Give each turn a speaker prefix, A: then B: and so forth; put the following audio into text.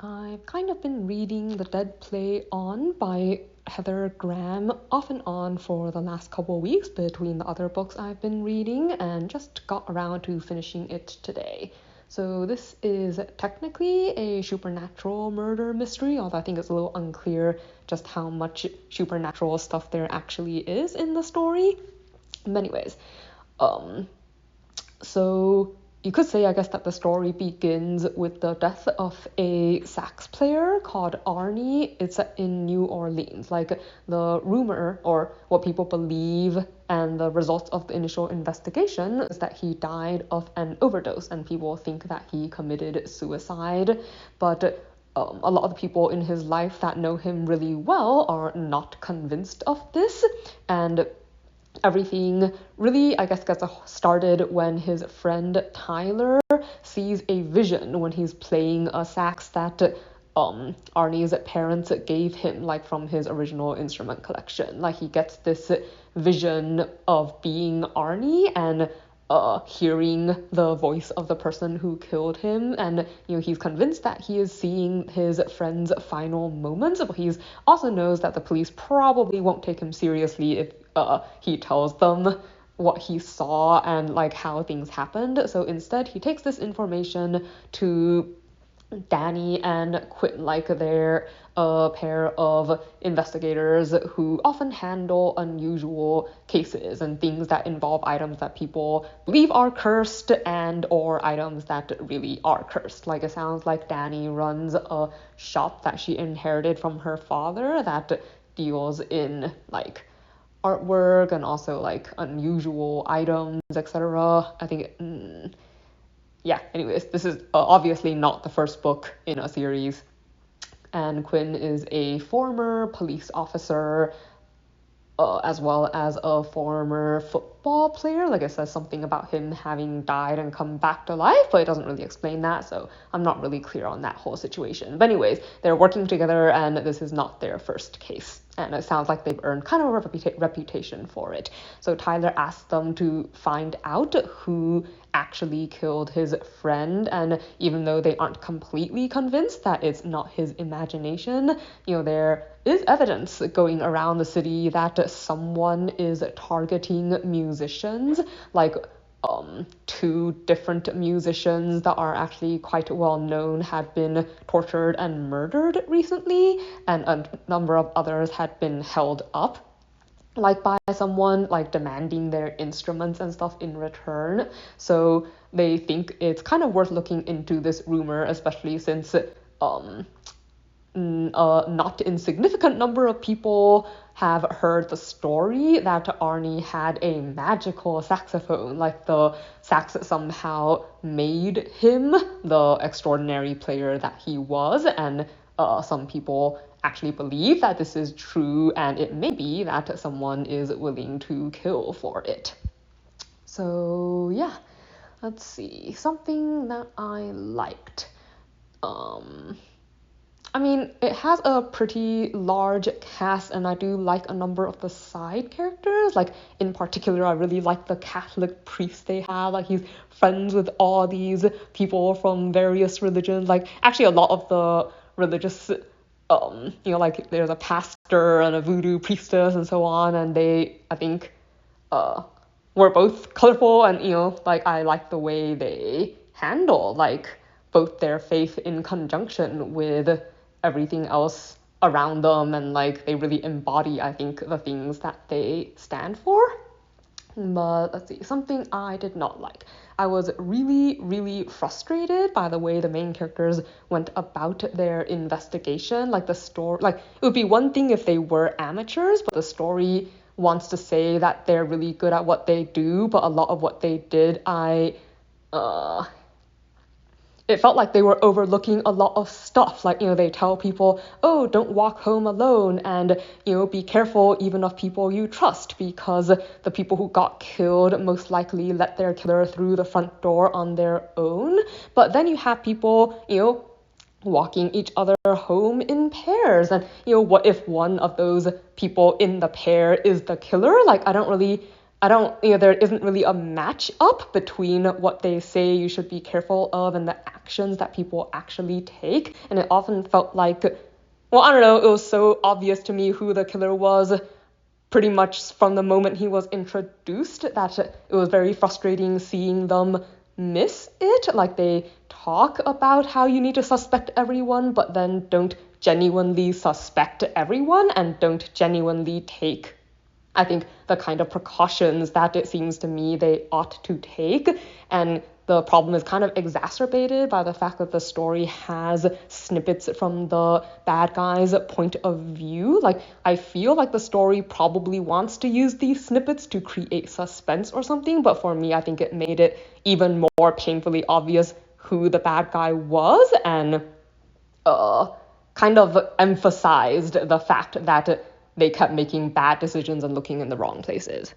A: I've kind of been reading The Dead Play On by Heather Graham off and on for the last couple of weeks between the other books I've been reading and just got around to finishing it today. So this is technically a supernatural murder mystery, although I think it's a little unclear just how much supernatural stuff there actually is in the story. But anyways, so you could say, I guess, that the story begins with the death of a sax player called Arnie. It's in New Orleans. Like, the rumor, or what people believe, and the results of the initial investigation is that he died of an overdose, and people think that he committed suicide. But a lot of the people in his life that know him really well are not convinced of this, and everything really, I guess, gets started when his friend Tyler sees a vision when he's playing a sax that Arnie's parents gave him, like, from his original instrument collection. Like, he gets this vision of being Arnie and hearing the voice of the person who killed him, and he's convinced that he is seeing his friend's final moments, but he also knows that the police probably won't take him seriously if he tells them what he saw and like how things happened. So instead he takes this information to Danny and Quinn, like they're a pair of investigators who often handle unusual cases and things that involve items that people believe are cursed and or items that really are cursed. Like, it sounds like Danny runs a shop that she inherited from her father that deals in like artwork and also like unusual items, etc. I think yeah, anyways, this is obviously not the first book in a series. And Quinn is a former police officer, as well as a former football player. Like, it says something about him having died and come back to life, but it doesn't really explain that, so I'm not really clear on that whole situation. But anyways, they're working together, and this is not their first case. And it sounds like they've earned kind of a reputation for it. So Tyler asks them to find out who actually killed his friend, and even though they aren't completely convinced that it's not his imagination, there is evidence going around the city that someone is targeting musicians, like two different musicians that are actually quite well known had been tortured and murdered recently, and a number of others had been held up like by someone like demanding their instruments and stuff in return. So they think it's kind of worth looking into this rumor, especially since a not insignificant number of people have heard the story that Arnie had a magical saxophone, like the sax somehow made him the extraordinary player that he was, and some people actually believe that this is true, and it may be that someone is willing to kill for it. So yeah, let's see, something that I liked. I mean, it has a pretty large cast, and I do like a number of the side characters. Like, in particular, I really like the Catholic priest they have. Like, he's friends with all these people from various religions. Like, actually, a lot of the religious, like, there's a pastor and a voodoo priestess and so on, and they, I think, were both colorful, and, like, I like the way they handle, like, both their faith in conjunction with everything else around them, and like they really embody, I think, the things that they stand for. But let's see, something I did not like. I was really, really frustrated by the way the main characters went about their investigation. Like, the story, like, it would be one thing if they were amateurs, but the story wants to say that they're really good at what they do, but a lot of what they did, it felt like they were overlooking a lot of stuff. Like, they tell people, oh, don't walk home alone, and, be careful even of people you trust, because the people who got killed most likely let their killer through the front door on their own. But then you have people, walking each other home in pairs, and, what if one of those people in the pair is the killer? Like, I don't really I don't, there isn't really a match up between what they say you should be careful of and the actions that people actually take. And it often felt like, well, I don't know, it was so obvious to me who the killer was pretty much from the moment he was introduced that it was very frustrating seeing them miss it. Like, they talk about how you need to suspect everyone, but then don't genuinely suspect everyone and don't genuinely take, I think, the kind of precautions that it seems to me they ought to take. And the problem is kind of exacerbated by the fact that the story has snippets from the bad guy's point of view. Like, I feel like the story probably wants to use these snippets to create suspense or something, but for me, I think it made it even more painfully obvious who the bad guy was, and kind of emphasized the fact that they kept making bad decisions and looking in the wrong places.